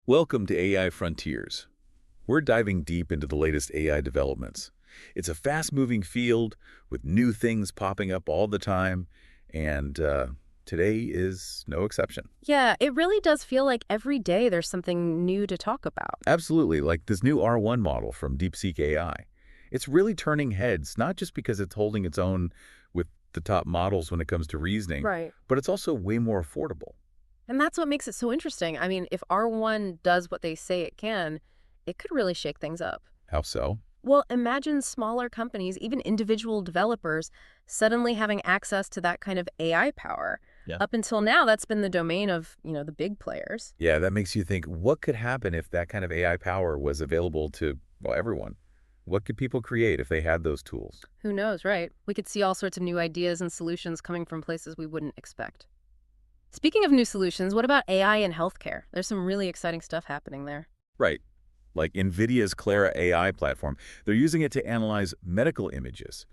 Welcome to AI Frontiers. We're diving deep into the latest AI developments. It's a fast-moving field with new things popping up all the time, and today is no exception. Yeah, it really does feel like every day there's something new to talk about. Absolutely, like this new R1 model from DeepSeek AI. It's really turning heads, not just because it's holding its own with the top models when it comes to reasoning, Right. but it's also way more affordable. And that's what makes it so interesting. I mean, if R1 does what they say it can, it could really shake things up. How so? Well, imagine smaller companies, even individual developers, suddenly having access to that kind of AI power. Yeah. Up until now, that's been the domain of, the big players. Yeah, that makes you think, what could happen if that kind of AI power was available to, well, everyone? What could people create if they had those tools? Who knows, right? We could see all sorts of new ideas and solutions coming from places we wouldn't expect. Speaking of new solutions, what about AI in healthcare? There's some really exciting stuff happening there. Right. Like NVIDIA's Clara AI platform. They're using it to analyze medical images.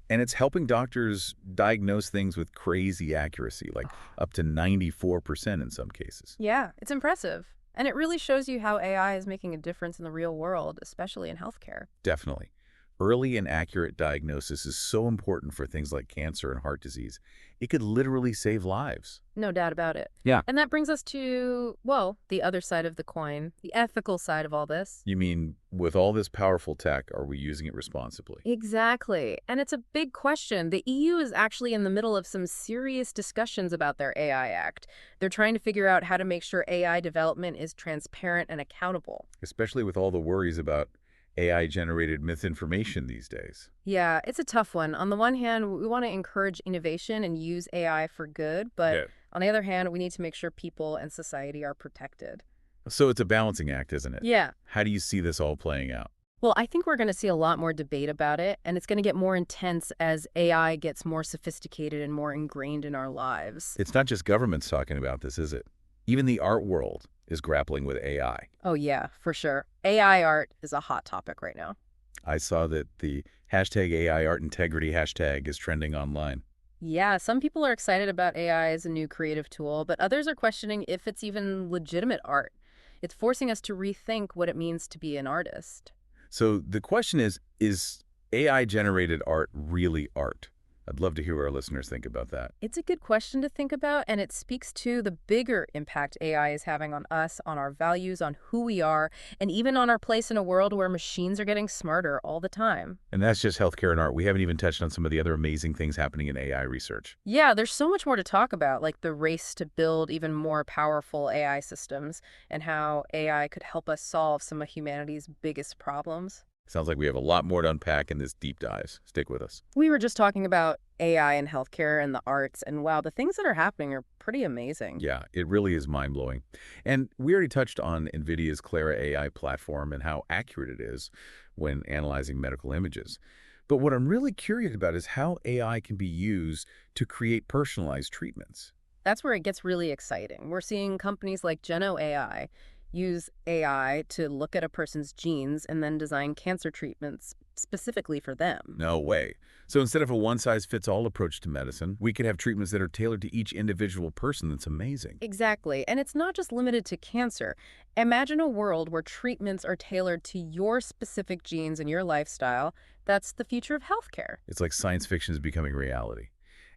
And it's helping doctors diagnose things with crazy accuracy, like up to 94% in some cases. Yeah, it's impressive. And it really shows you how AI is making a difference in the real world, especially in healthcare. Definitely. Early and accurate diagnosis is so important for things like cancer and heart disease. It could literally save lives. No doubt about it. Yeah. And that brings us to, well, the other side of the coin, the ethical side of all this. You mean, with all this powerful tech, are we using it responsibly? Exactly. And it's a big question. The EU is actually in the middle of some serious discussions about their AI Act. They're trying to figure out how to make sure AI development is transparent and accountable. Especially with all the worries about AI-generated misinformation these days. Yeah, it's a tough one. On the one hand, we want to encourage innovation and use AI for good, but Yeah. on the other hand, we need to make sure people and society are protected. So it's a balancing act, isn't it? Yeah. How do you see this all playing out? Well, I think we're going to see a lot more debate about it, and it's going to get more intense as AI gets more sophisticated and more ingrained in our lives. It's not just governments talking about this, is it? Even the art world is grappling with AI. Oh, yeah, for sure. AI art is a hot topic right now. I saw that the hashtag AI art integrity hashtag is trending online. Yeah, some people are excited about AI as a new creative tool, but others are questioning if it's even legitimate art. It's forcing us to rethink what it means to be an artist. So the question is AI-generated art really art? I'd love to hear what our listeners think about that. It's a good question to think about, and it speaks to the bigger impact AI is having on us, on our values, on who we are, and even on our place in a world where machines are getting smarter all the time. And that's just healthcare and art. We haven't even touched on some of the other amazing things happening in AI research. Yeah, there's so much more to talk about, like the race to build even more powerful AI systems and how AI could help us solve some of humanity's biggest problems. Sounds like we have a lot more to unpack in this deep dive. Stick with us. We were just talking about AI in healthcare and the arts, and wow, the things that are happening are pretty amazing. Yeah, it really is mind-blowing. And we already touched on NVIDIA's Clara AI platform and how accurate it is when analyzing medical images. But what I'm really curious about is how AI can be used to create personalized treatments. That's where it gets really exciting. We're seeing companies like GenoAI use AI to look at a person's genes and then design cancer treatments specifically for them. No way. So instead of a one-size-fits-all approach to medicine, we could have treatments that are tailored to each individual person. That's amazing. Exactly. And it's not just limited to cancer. Imagine a world where treatments are tailored to your specific genes and your lifestyle. That's the future of healthcare. It's like science fiction is becoming reality.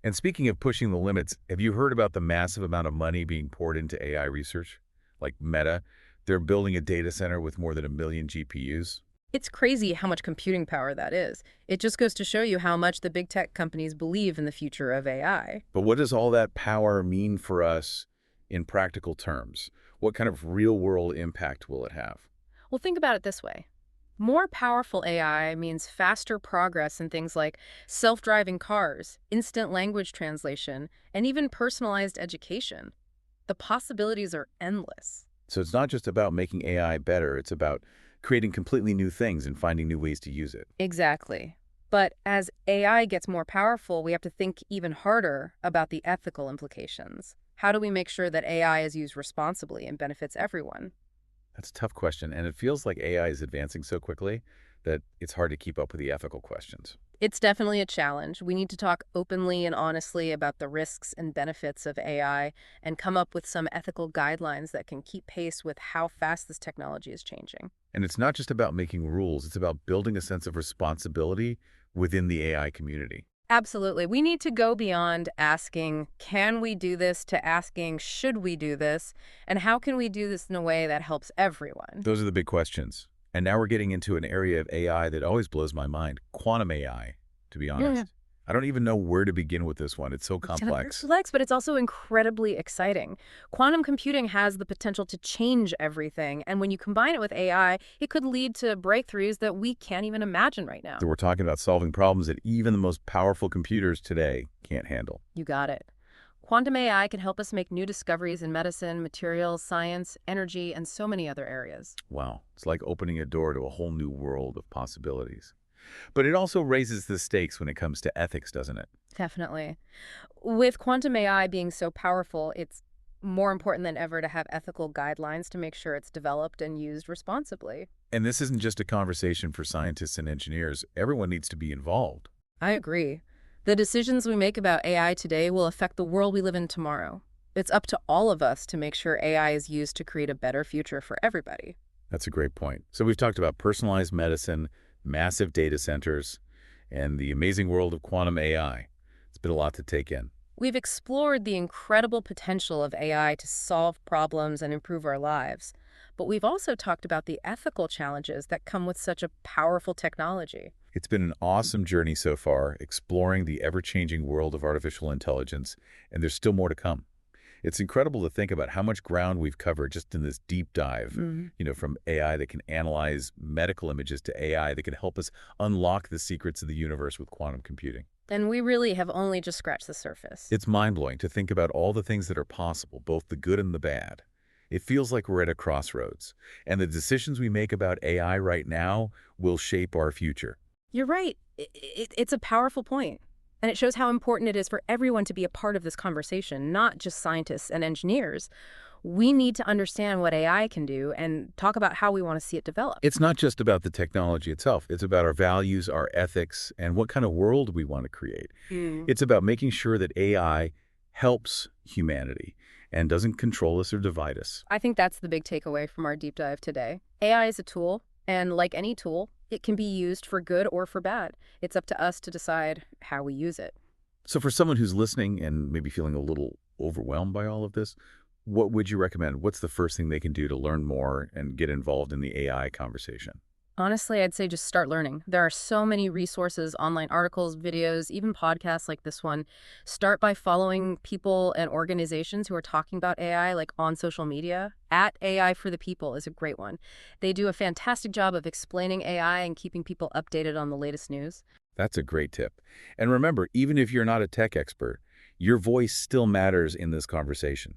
And speaking of pushing the limits, have you heard about the massive amount of money being poured into AI research? Like Meta, they're building a data center with more than 1 million GPUs. It's crazy how much computing power that is. It just goes to show you how much the big tech companies believe in the future of AI. But what does all that power mean for us in practical terms? What kind of real-world impact will it have? Well, think about it this way. More powerful AI means faster progress in things like self-driving cars, instant language translation, and even personalized education. The possibilities are endless. So it's not just about making AI better, it's about creating completely new things and finding new ways to use it. Exactly. But as AI gets more powerful, we have to think even harder about the ethical implications. How do we make sure that AI is used responsibly and benefits everyone? That's a tough question, and it feels like AI is advancing so quickly that it's hard to keep up with the ethical questions. It's definitely a challenge. We need to talk openly and honestly about the risks and benefits of AI and come up with some ethical guidelines that can keep pace with how fast this technology is changing. And it's not just about making rules, it's about building a sense of responsibility within the AI community. Absolutely. We need to go beyond asking, can we do this, to asking, should we do this, and how can we do this in a way that helps everyone? Those are the big questions. And now we're getting into an area of AI that always blows my mind, quantum AI, to be Yeah. honest. I don't even know where to begin with this one. It's so It's kind of complex. complex, but it's also incredibly exciting. Quantum computing has the potential to change everything, and when you combine it with AI, it could lead to breakthroughs that we can't even imagine right now. So we're talking about solving problems that even the most powerful computers today can't handle. You got it. Quantum AI can help us make new discoveries in medicine, materials, science, energy, and so many other areas. Wow, it's like opening a door to a whole new world of possibilities. But it also raises the stakes when it comes to ethics, doesn't it? Definitely. With quantum AI being so powerful, it's more important than ever to have ethical guidelines to make sure it's developed and used responsibly. And this isn't just a conversation for scientists and engineers. Everyone needs to be involved. I agree. The decisions we make about AI today will affect the world we live in tomorrow. It's up to all of us to make sure AI is used to create a better future for everybody. That's a great point. So we've talked about personalized medicine, massive data centers, and the amazing world of quantum AI. It's been a lot to take in. We've explored the incredible potential of AI to solve problems and improve our lives, but we've also talked about the ethical challenges that come with such a powerful technology. It's been an awesome journey so far, exploring the ever-changing world of artificial intelligence, and there's still more to come. It's incredible to think about how much ground we've covered just in this deep dive, from AI that can analyze medical images to AI that can help us unlock the secrets of the universe with quantum computing. And we really have only just scratched the surface. It's mind-blowing to think about all the things that are possible, both the good and the bad. It feels like we're at a crossroads, and the decisions we make about AI right now will shape our future. You're right. It's a powerful point. And it shows how important it is for everyone to be a part of this conversation, not just scientists and engineers. We need to understand what AI can do and talk about how we want to see it develop. It's not just about the technology itself. It's about our values, our ethics, and what kind of world we want to create. Mm. It's about making sure that AI helps humanity and doesn't control us or divide us. I think that's the big takeaway from our deep dive today. AI is a tool, and like any tool, it can be used for good or for bad. It's up to us to decide how we use it. So for someone who's listening and maybe feeling a little overwhelmed by all of this, what would you recommend? What's the first thing they can do to learn more and get involved in the AI conversation? Honestly, I'd say just start learning. There are so many resources, online articles, videos, even podcasts like this one. Start by following people and organizations who are talking about AI, like on social media. At AI for the People is a great one. They do a fantastic job of explaining AI and keeping people updated on the latest news. That's a great tip. And remember, even if you're not a tech expert, your voice still matters in this conversation.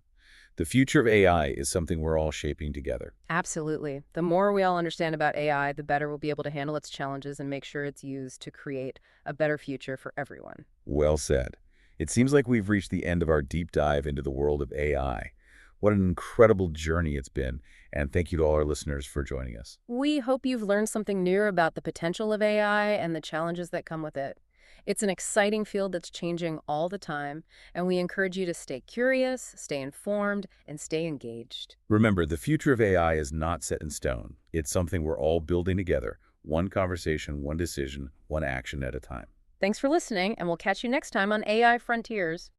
The future of AI is something we're all shaping together. Absolutely. The more we all understand about AI, the better we'll be able to handle its challenges and make sure it's used to create a better future for everyone. Well said. It seems like we've reached the end of our deep dive into the world of AI. What an incredible journey it's been, and thank you to all our listeners for joining us. We hope you've learned something new about the potential of AI and the challenges that come with it. It's an exciting field that's changing all the time, and we encourage you to stay curious, stay informed, and stay engaged. Remember, the future of AI is not set in stone. It's something we're all building together, one conversation, one decision, one action at a time. Thanks for listening, and we'll catch you next time on AI Frontiers.